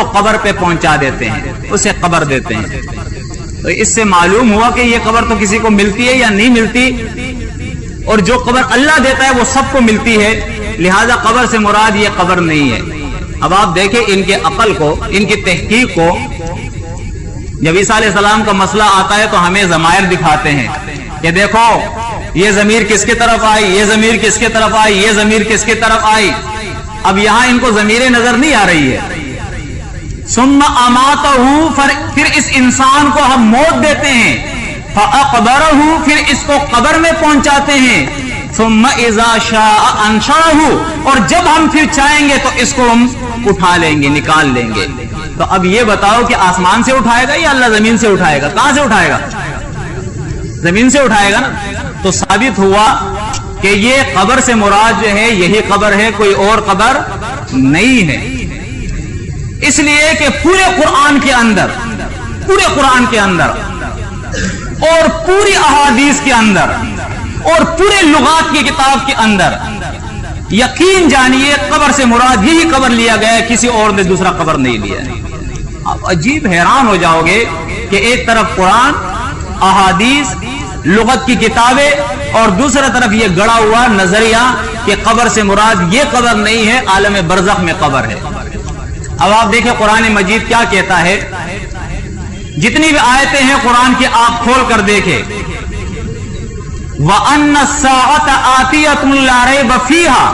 کو قبر پہ پہنچا دیتے ہیں، اسے قبر دیتے ہیں۔ تو اس سے معلوم ہوا کہ یہ قبر تو کسی کو ملتی ہے یا نہیں ملتی، اور جو قبر اللہ دیتا ہے وہ سب کو ملتی ہے، لہذا قبر سے مراد یہ قبر نہیں ہے۔ اب آپ دیکھیں ان کے عقل کو، ان کی تحقیق کو، جب عیسیٰ علیہ السلام کا مسئلہ آتا ہے تو ہمیں ضمائر دکھاتے ہیں کہ دیکھو یہ ضمیر کس کی طرف آئی، یہ ضمیر کس کی طرف آئی، یہ ضمیر کس کی طرف آئی۔ اب یہاں ان کو ضمیریں نظر نہیں آ رہی ہے۔ ثم اماتہ، پھر اس انسان کو ہم موت دیتے ہیں، فاقبرہ، پھر اس کو قبر میں پہنچاتے ہیں، ثم اذا شاء انشرہ، اور جب ہم پھر چاہیں گے تو اس کو ہم اٹھا لیں گے، نکال لیں گے۔ تو اب یہ بتاؤ کہ آسمان سے اٹھائے گا یا اللہ زمین سے اٹھائے گا؟ کہاں سے اٹھائے گا؟ زمین سے اٹھائے گا نا۔ تو ثابت ہوا کہ یہ قبر سے مراد جو ہے یہی قبر ہے، کوئی اور قبر نہیں ہے۔ اس لیے کہ پورے قرآن کے اندر اور پوری احادیث کے اندر اور پورے لغات کی کتاب کے اندر یقین جانیے قبر سے مراد یہی قبر لیا گیا ہے، کسی اور نے دوسرا قبر نہیں لیا ہے۔ آپ عجیب حیران ہو جاؤ گے کہ ایک طرف قرآن، احادیث، لغت کی کتابیں، اور دوسرا طرف یہ گڑا ہوا نظریہ کہ قبر سے مراد یہ قبر نہیں ہے، عالم برزخ میں قبر ہے۔ اب آپ دیکھیں قرآن مجید کیا کہتا ہے، جتنی بھی آیتیں ہیں قرآن کی آپ کھول کر دیکھیں۔ وَأَنَّ السَّاعَةَ آتِيَةٌ لَا رَيْبَ فِيهَا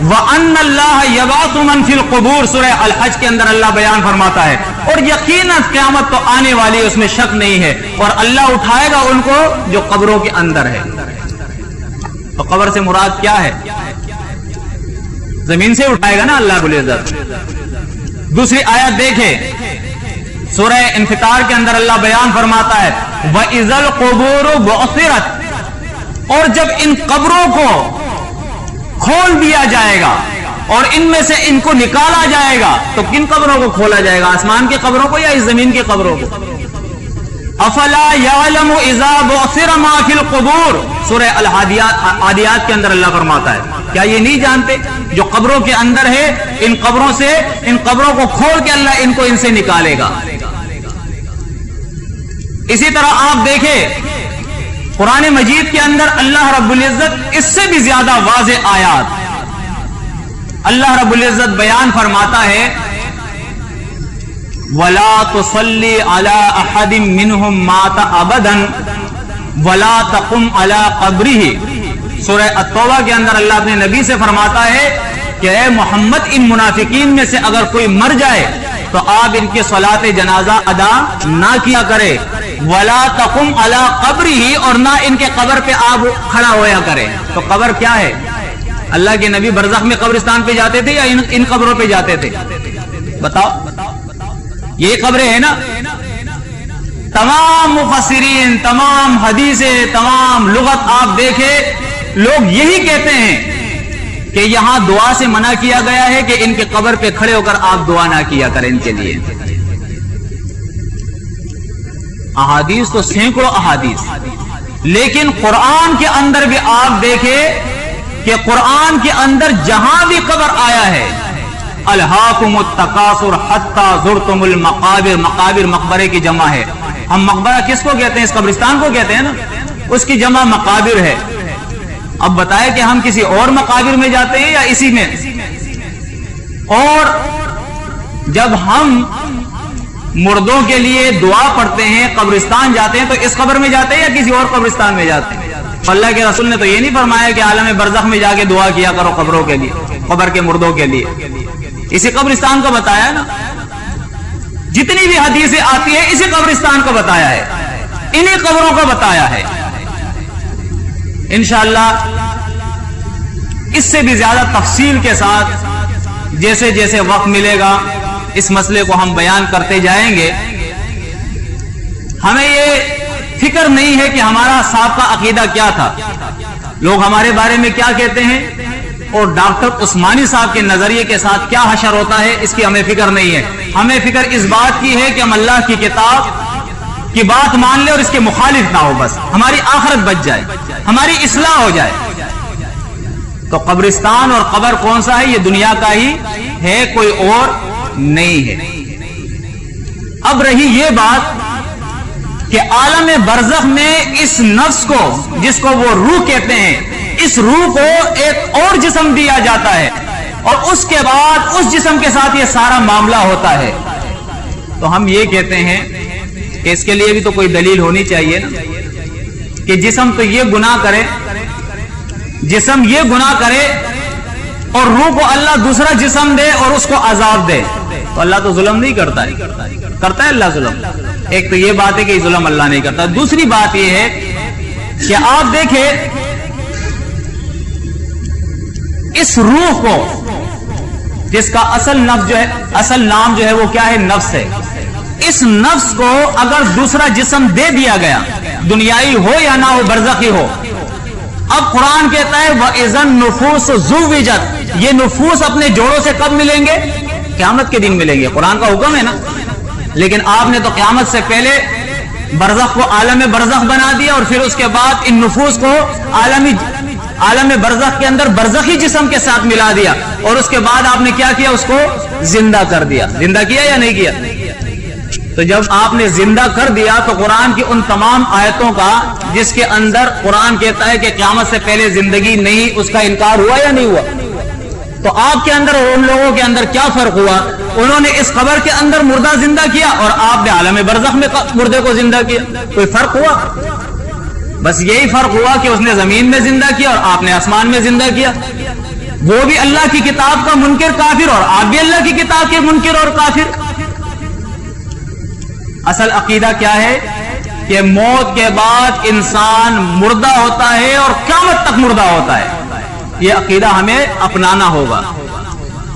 وَأَنَّ اللَّهَ يَبْعَثُ مَن فِي الْقُبُورِ، سورہ الحج کے اندر اللہ بیان فرماتا ہے، اور یقیناً قیامت تو آنے والی، اس میں شک نہیں ہے، اور اللہ اٹھائے گا ان کو جو قبروں کے اندر ہے۔ تو قبر سے مراد کیا ہے؟ زمین سے اٹھائے گا نا اللہ رب العزت۔ دوسری آیت دیکھیں، سورہ انفطار کے اندر اللہ بیان فرماتا ہے وَإِذَا الْقُبُورُ بُعْثِرَتْ، اور جب ان قبروں کو کھول دیا جائے گا اور ان میں سے ان کو نکالا جائے گا، تو کن قبروں کو کھولا جائے گا؟ آسمان کی قبروں کو یا اس زمین کی قبروں کو؟ افلا یعلم اذا بعثر ما فی القبور، سورہ العادیات کے اندر اللہ فرماتا ہے کیا یہ نہیں جانتے جو قبروں کے اندر ہے، ان قبروں کو کھول کے اللہ ان کو ان سے نکالے گا۔ اسی طرح آپ دیکھیں قرآن مجید کے اندر اللہ رب العزت اس سے بھی زیادہ واضح آیات اللہ رب العزت بیان فرماتا ہے وَلَا تُصَلِّ عَلَىٰ أَحَدٍ مِّنْهُمْ مَاتَ أَبَدًا وَلَا تَقُمْ عَلَىٰ قَبْرِهِ، سورہ التوبہ کے اندر اللہ اپنے نبی سے فرماتا ہے کہ اے محمد ان منافقین میں سے اگر کوئی مر جائے تو آپ ان کی صلاۃ جنازہ ادا نہ کیا کرے، وَلَا تَقُمْ عَلَىٰ قَبْرِهِ، اور نہ ان کے قبر پہ آپ کھڑا ہویا کرے۔ تو قبر کیا ہے؟ اللہ کے نبی برزخ میں قبرستان پہ جاتے تھے یا ان قبروں پہ جاتے تھے؟ بتاؤ، یہ قبریں ہیں نا۔ تمام مفسرین، تمام حدیثیں، تمام لغت آپ دیکھیں، لوگ یہی کہتے ہیں کہ یہاں دعا سے منع کیا گیا ہے کہ ان کے قبر پہ کھڑے ہو کر آپ دعا نہ کیا کریں ان کے لیے۔ احادیث تو سینکڑوں احادیث، لیکن قرآن کے اندر بھی آپ دیکھیں کہ قرآن کے اندر جہاں بھی قبر آیا ہے الہاکم التکاثر حتی زرتم المقابر، مقابر مقبرے کی جمع ہے۔ ہم مقبرہ کس کو کہتے ہیں؟ اس قبرستان کو کہتے ہیں نا، اس کی جمع مقابر ہے۔ اب بتائے کہ ہم کسی اور مقابر میں جاتے ہیں یا اسی میں؟ اور جب ہم مردوں کے لیے دعا پڑھتے ہیں قبرستان جاتے ہیں تو اس قبر میں جاتے ہیں یا کسی اور قبرستان میں جاتے ہیں؟ اللہ کے رسول نے تو یہ نہیں فرمایا کہ عالم برزخ میں جا کے دعا کیا کرو قبروں کے لیے، قبر کے مردوں کے لیے، اسی قبرستان کو بتایا نا۔ جتنی بھی حدیثیں آتی ہیں اسی قبرستان کو بتایا ہے، انہی قبروں کو بتایا ہے۔ انشاءاللہ اس سے بھی زیادہ تفصیل کے ساتھ جیسے جیسے وقت ملے گا اس مسئلے کو ہم بیان کرتے جائیں گے۔ ہمیں یہ فکر نہیں ہے کہ ہمارا سابقہ عقیدہ کیا تھا، لوگ ہمارے بارے میں کیا کہتے ہیں، اور ڈاکٹر عثمانی صاحب کے نظریے کے ساتھ کیا حشر ہوتا ہے، اس کی ہمیں فکر نہیں ہے۔ ہمیں فکر اس بات کی ہے کہ ہم اللہ کی کتاب کی بات مان لیں اور اس کے مخالف نہ ہو، بس ہماری آخرت بچ جائے، ہماری اصلاح ہو جائے۔ تو قبرستان اور قبر کون سا ہے؟ یہ دنیا کا ہی ہے، کوئی اور نہیں ہے۔ اب رہی یہ بات کہ عالم برزخ میں اس نفس کو، جس کو وہ روح کہتے ہیں، اس روح کو ایک اور جسم دیا جاتا ہے اور اس کے بعد اس جسم کے ساتھ یہ سارا معاملہ ہوتا ہے. تو ہم یہ کہتے ہیں کہ اس کے لیے بھی تو کوئی دلیل ہونی چاہیے نا، کہ جسم تو یہ گناہ کرے، جسم یہ گناہ کرے اور روح کو اللہ دوسرا جسم دے اور اس کو عذاب دے، تو اللہ تو ظلم نہیں کرتا ہے؟ کرتا ہے اللہ ظلم؟ ایک تو یہ بات ہے کہ ظلم اللہ نہیں کرتا. دوسری بات یہ ہے کہ آپ دیکھیں اس روح کو، جس کا اصل نام جو ہے وہ کیا ہے؟ نفس ہے. اس نفس کو اگر دوسرا جسم دے دیا گیا، دنیائی ہو یا نہ ہو، برزخی ہو، اب قرآن کہتا ہے وَإِذَا النُّفُوسُ زُوِّجَتْ، یہ نفوس اپنے جوڑوں سے کب ملیں گے؟ قیامت کے دن ملیں گے. قرآن کا حکم ہے نا. لیکن آپ نے تو قیامت سے پہلے برزخ کو عالم برزخ بنا دیا اور پھر اس کے بعد ان نفوس کو عالم برزخ کے اندر برزخی جسم کے ساتھ ملا دیا اور اس کے بعد آپ نے کیا کیا؟ اس کو زندہ کر دیا. زندہ کیا یا نہیں کیا؟ تو جب آپ نے زندہ کر دیا تو قرآن کی ان تمام آیتوں کا، جس کے اندر قرآن کہتا ہے کہ قیامت سے پہلے زندگی نہیں، اس کا انکار ہوا یا نہیں ہوا؟ تو آپ کے اندر اور ان لوگوں کے اندر کیا فرق ہوا؟ انہوں نے اس قبر کے اندر مردہ زندہ کیا اور آپ نے عالم برزخ میں مردے کو زندہ کیا. کوئی فرق ہوا؟ بس یہی فرق ہوا کہ اس نے زمین میں زندہ کیا اور آپ نے آسمان میں زندہ کیا. وہ بھی اللہ کی کتاب کا منکر کافر اور آپ بھی اللہ کی کتاب کے منکر اور کافر. اصل عقیدہ کیا ہے؟ کہ موت کے بعد انسان مردہ ہوتا ہے اور قیامت تک مردہ ہوتا ہے. یہ عقیدہ ہمیں اپنانا ہوگا.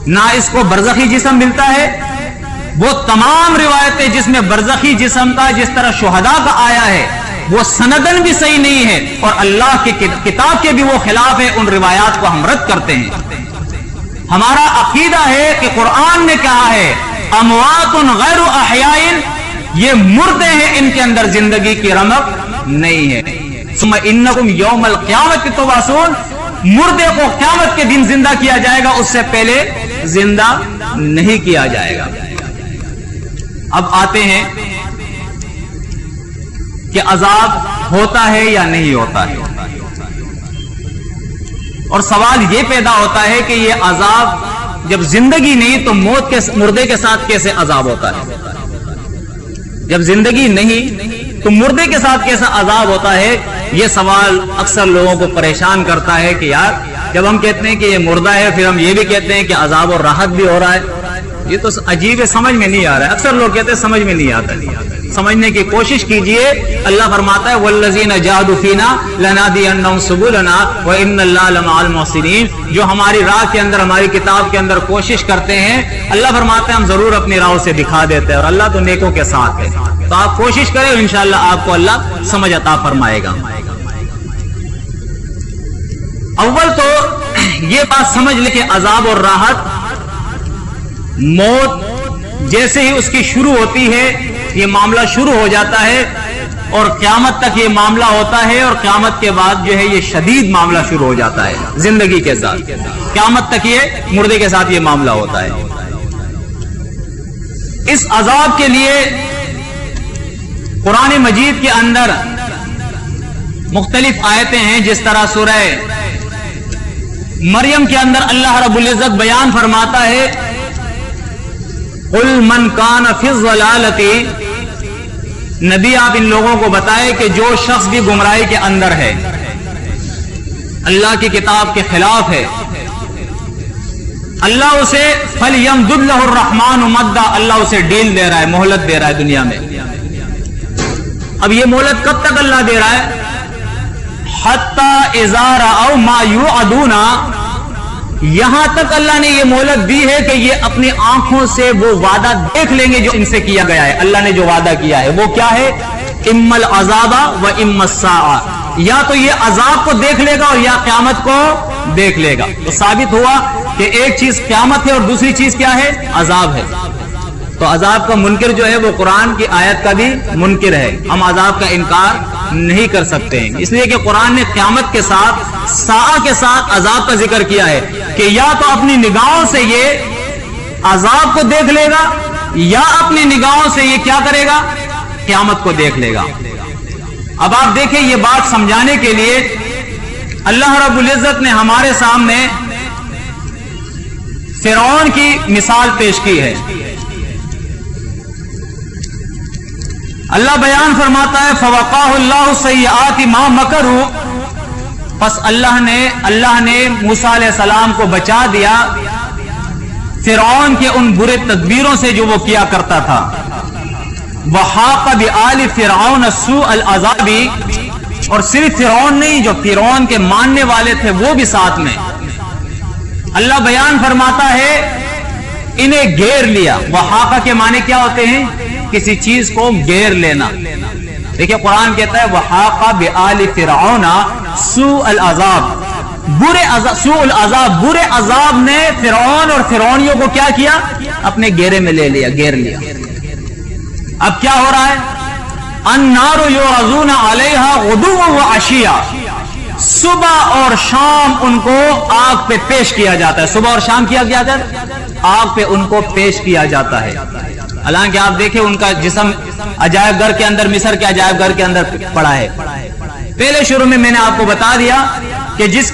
نہ اس کو برزخی جسم ملتا ہے، وہ تمام روایتیں جس میں برزخی جسم کا، جس طرح شہداء کا آیا ہے، وہ سندن بھی صحیح نہیں ہے اور اللہ کی کتاب کے بھی وہ خلاف ہے. ان روایات کو ہم رد کرتے ہیں. ہمارا عقیدہ ہے کہ قرآن نے کہا ہے اموات غیر احیاء، یہ مردے ہیں، ان کے اندر زندگی کی رمق نہیں ہے. ثم انکم یوم القیامت تبعثون، مردے کو قیامت کے دن زندہ کیا جائے گا، اس سے پہلے زندہ نہیں کیا جائے گا. اب آتے ہیں کہ عذاب ہوتا ہے یا نہیں ہوتا ہے، اور سوال یہ پیدا ہوتا ہے کہ یہ عذاب جب زندگی نہیں تو موت کے مردے کے ساتھ کیسے عذاب ہوتا ہے؟ جب زندگی نہیں تو مردے کے ساتھ کیسا عذاب ہوتا ہے؟ یہ سوال اکثر لوگوں کو پریشان کرتا ہے کہ یار جب ہم کہتے ہیں کہ یہ مردہ ہے، پھر ہم یہ بھی کہتے ہیں کہ عذاب اور راحت بھی ہو رہا ہے. یہ تو عجیب ہے، سمجھ میں نہیں آ رہا ہے. اکثر لوگ کہتے ہیں سمجھ میں نہیں آتا. سمجھنے کی کوشش کیجئے. اللہ فرماتا ہے والذین جاہدوا فینا لنہدینہم سبلنا وان اللہ لمع المحسنین، جو ہماری راہ کے اندر، ہماری کتاب کے اندر کوشش کرتے ہیں، اللہ فرماتا ہے ہم ضرور اپنی راہ سے دکھا دیتے ہیں اور اللہ تو نیکوں کے ساتھ ہے. تو آپ کوشش کریں، انشاءاللہ آپ کو اللہ سمجھ عطا فرمائے گا. اول تو یہ بات سمجھ لیں کہ عذاب اور راحت، موت جیسے ہی اس کی شروع ہوتی ہے، یہ معاملہ شروع ہو جاتا ہے اور قیامت تک یہ معاملہ ہوتا ہے، اور قیامت کے بعد جو ہے یہ شدید معاملہ شروع ہو جاتا ہے زندگی کے ساتھ. قیامت تک یہ مردے کے ساتھ یہ معاملہ ہوتا ہے. اس عذاب کے لیے قرآن مجید کے اندر مختلف آیتیں ہیں. جس طرح سورہ مریم کے اندر اللہ رب العزت بیان فرماتا ہے قُلْ مَنْ كَانَ فِي الضَّلَالَةِ، نبی آپ ان لوگوں کو بتائے کہ جو شخص بھی گمراہی کے اندر ہے، اللہ کی کتاب کے خلاف ہے، اللہ اسے فَلْيَمْدُدْ لَهُ الرَّحْمَنُ مَدًّا، اللہ اسے ڈیل دے رہا ہے، مہلت دے رہا ہے دنیا میں. اب یہ مہلت کب تک اللہ دے رہا ہے؟ حَتَّى إِذَا رَأَوْا مَا يُوعَدُونَ، یہاں تک اللہ نے یہ مہلت دی ہے کہ یہ اپنی آنکھوں سے وہ وعدہ دیکھ لیں گے جو ان سے کیا گیا ہے. اللہ نے جو وعدہ کیا ہے وہ کیا ہے؟ اِمَّا الْعَذَابَ وَإِمَّا السَّاعَةَ، یا تو یہ عذاب کو دیکھ لے گا اور یا قیامت کو دیکھ لے گا. تو ثابت ہوا کہ ایک چیز قیامت ہے اور دوسری چیز کیا ہے؟ عذاب ہے. تو عذاب کا منکر جو ہے وہ قرآن کی آیت کا بھی منکر ہے. ہم عذاب کا انکار نہیں کر سکتے ہیں، اس لیے کہ قرآن نے قیامت کے ساتھ، ساعہ کے ساتھ عذاب کا ذکر کیا ہے کہ یا تو اپنی نگاہوں سے یہ عذاب کو دیکھ لے گا یا اپنی نگاہوں سے یہ کیا کرے گا؟ قیامت کو دیکھ لے گا۔ اب آپ دیکھیں، یہ بات سمجھانے کے لیے اللہ رب العزت نے ہمارے سامنے فرعون کی مثال پیش کی ہے۔ اللہ بیان فرماتا ہے فوقاہ اللہ سیئات ما مکروا، پس اللہ نے موسیٰ علیہ السلام کو بچا دیا فرعون کے ان برے تدبیروں سے جو وہ کیا کرتا تھا۔ وحاق بآل فرعون سوء العذاب، اور صرف فرعون نہیں، جو فرعون کے ماننے والے تھے وہ بھی ساتھ میں۔ اللہ بیان فرماتا ہے انہیں گھیر لیا۔ وحاق کے معنی کیا ہوتے ہیں؟ کسی چیز کو گھیر لینا۔ دیکھیں قرآن کہتا ہے وحاق بآل فرعون سوء العذاب، سوء العذاب، برے عذاب نے فرعون اور فرعونیوں کو کیا کیا؟ اپنے گھیرے میں لے لیا، گھیر لیا۔ اب کیا ہو رہا ہے؟ النار یعرضون علیہا غدوا وعشیا، صبح اور شام ان کو آگ پہ پیش کیا جاتا ہے۔ صبح اور شام کیا جاتا ہے؟ آگ پہ ان کو پیش کیا جاتا ہے۔ حالانکہ آپ دیکھیں ان کا جسم عجائب گھر کے اندر، مصر کے عجائب گھر کے اندر پڑا ہے۔ پہلے شروع میں نے آپ کو بتا دیا کہ جس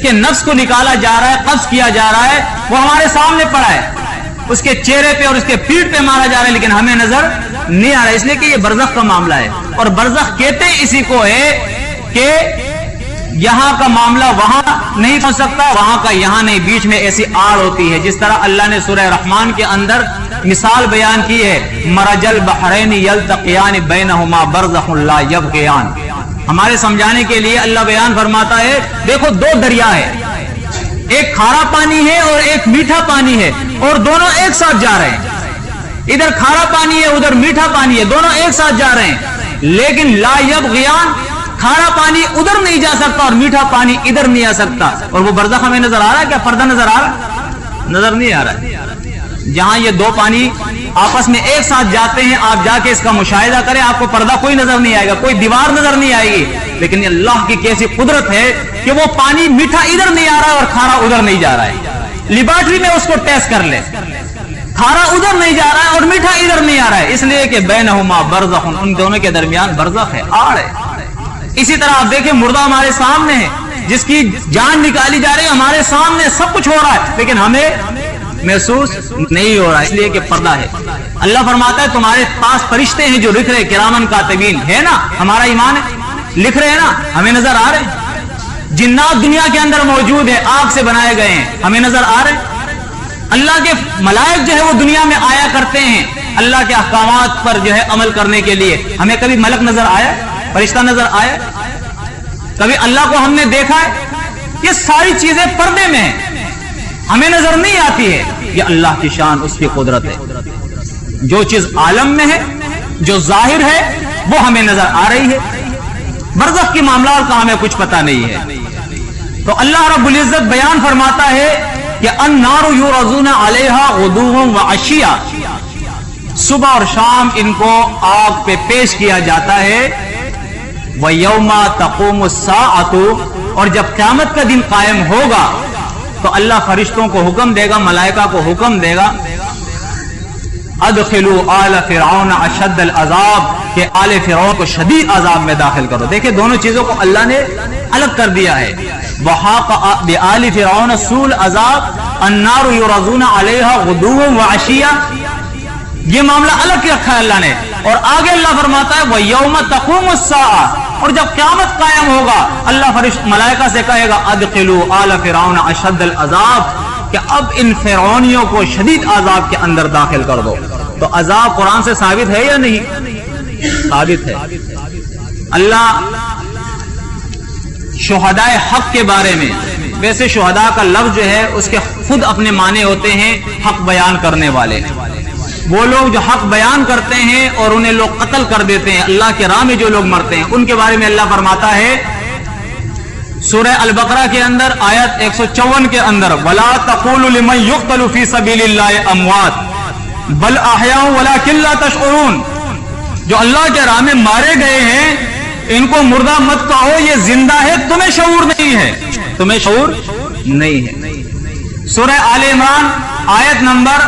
کے نفس کو نکالا جا رہا ہے، قبض کیا جا رہا ہے، وہ ہمارے سامنے پڑا ہے، اس کے چہرے پہ اور اس کے پیٹھ پہ مارا جا رہا ہے، لیکن ہمیں نظر نہیں آ رہا ہے، اس لیے کہ یہ برزخ کا معاملہ ہے۔ اور برزخ کہتے اسی کو ہے کہ یہاں کا معاملہ وہاں نہیں پہنچ سکتا، وہاں کا یہاں نہیں، بیچ میں ایسی آڑ ہوتی ہے۔ جس طرح اللہ نے سورہ رحمان کے اندر مثال بیان کی ہے، مرج البحرین یلتقیان بینہما برزخ لا یبغیان۔ ہمارے سمجھانے کے لیے اللہ بیان فرماتا ہے دیکھو دو دریا ہے، ایک کھارا پانی ہے اور ایک میٹھا پانی ہے، اور دونوں ایک ساتھ جا رہے ہیں۔ ادھر کھارا پانی ہے، ادھر میٹھا پانی ہے، دونوں ایک ساتھ جا رہے ہیں، لیکن لا یبغیان، کھارا پانی ادھر نہیں جا سکتا اور میٹھا پانی ادھر نہیں آ سکتا۔ اور وہ برزخ ہمیں نظر آ رہا ہے کیا؟ پردہ نظر آ رہا ہے؟ نظر نہیں آ رہا ہے۔ جہاں یہ دو پانی آپس میں ایک ساتھ جاتے ہیں، آپ جا کے اس کا مشاہدہ کریں، آپ کو پردہ کوئی نظر نہیں آئے گا، کوئی دیوار نظر نہیں آئے گی، لیکن اللہ کی کیسی قدرت ہے کہ وہ پانی میٹھا ادھر نہیں آ رہا ہے اور کھارا ادھر نہیں جا رہا ہے۔ لیبارٹری میں اس کو ٹیسٹ کر لے، کھارا ادھر نہیں جا رہا ہے اور میٹھا ادھر نہیں آ رہا ہے، اس لیے کہ بینہما برزخ، ان دونوں کے درمیان برزخ ہے، آڑ ہے۔ اسی طرح آپ دیکھیں مردہ ہمارے سامنے ہے، جس کی جان نکالی جا رہی ہے، ہمارے سامنے سب کچھ ہو رہا ہے، لیکن ہمیں محسوس نہیں ہو رہا ہے، اس لیے کہ پردہ ہے۔ اللہ فرماتا ہے تمہارے پاس فرشتے ہیں جو لکھ رہے، کرامن کاتبین ہے نا، ہمارا ایمان ہے، لکھ رہے ہیں نا، ہمیں نظر آ رہے ہیں۔ جنات دنیا کے اندر موجود ہے، آگ سے بنائے گئے ہیں، ہمیں نظر آ رہے ہیں۔ اللہ کے ملائک جو ہے وہ دنیا میں آیا کرتے ہیں اللہ کے احکامات پر جو ہے عمل کرنے کے لیے، ہمیں کبھی ملک نظر آیا؟ فرشتہ نظر آیا؟ کبھی اللہ کو ہم نے دیکھا ہے؟ یہ ساری چیزیں پردے میں ہیں، ہمیں نظر نہیں آتی ہے۔ یہ اللہ کی شان، اس کی قدرت ہے۔ جو چیز عالم میں ہے، جو ظاہر ہے، وہ ہمیں نظر آ رہی ہے، برزخ کی معاملات کا ہمیں کچھ پتہ نہیں ہے۔ تو اللہ رب العزت بیان فرماتا ہے کہ النار یعرضون علیہا غدوا وعشیا، صبح اور شام ان کو آگ پہ پیش کیا جاتا ہے۔ وَيَوْمَ تَقُومُ السَّاعَةُ، اور جب قیامت کا دن قائم ہوگا تو اللہ فرشتوں کو حکم دے گا، ملائکہ کو حکم دے گا ادخلوا آل فرعون اشد العذاب، کہ آل فرعون کو شدید عذاب میں داخل کرو۔ دیکھیں دونوں چیزوں کو اللہ نے الگ کر دیا ہے۔ وحاق بآل فرعون سوء العذاب النار یعرضون علیہا غدوا وعشیا، یہ معاملہ الگ رکھا ہے اللہ نے۔ اور آگے اللہ فرماتا ہے وَيَوْمَ تَقُومُ السَّاعَةُ، اور جب قیامت قائم ہوگا اللہ فرشت ملائکہ سے کہے گا ادخلوا آل فرعون اشد العذاب، کہ اب ان فرعونیوں کو شدید عذاب کے اندر داخل کر دو۔ تو عذاب قرآن سے ثابت ہے یا نہیں؟ ثابت ہے۔ اللہ شہداء حق کے بارے میں، ویسے شہداء کا لفظ جو ہے اس کے خود اپنے معنی ہوتے ہیں حق بیان کرنے والے، وہ لوگ جو حق بیان کرتے ہیں اور انہیں لوگ قتل کر دیتے ہیں، اللہ کے راہ میں جو لوگ مرتے ہیں، ان کے بارے میں اللہ فرماتا ہے سورہ البقرہ کے اندر آیت 154 کے اندر وَلَا تَقُولُوا لِمَنْ يُقْتَلُ فِي سَبِيلِ اللَّهِ أَمْوَاتٌ بَلْ أَحْيَاءٌ وَلَكِنْ لَا تَشْعُرُونَ، جو اللہ کے راہ میں مارے گئے ہیں ان کو مردہ مت کہو، یہ زندہ ہے، تمہیں شعور نہیں ہے، تمہیں شعور نہیں ہے۔ سورہ آل عمران آیت نمبر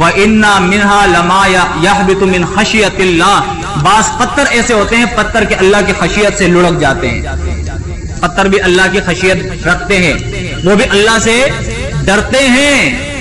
وَإِنَّا مِنْهَا لَمَا يَحْبِطُ مِنْ خَشْيَةِ اللَّهِ، بعض پتھر ایسے ہوتے ہیں پتھر کے اللہ کی خشیت سے لڑک جاتے ہیں. پتھر بھی اللہ کی خشیت رکھتے ہیں، وہ بھی اللہ سے ڈرتے ہیں.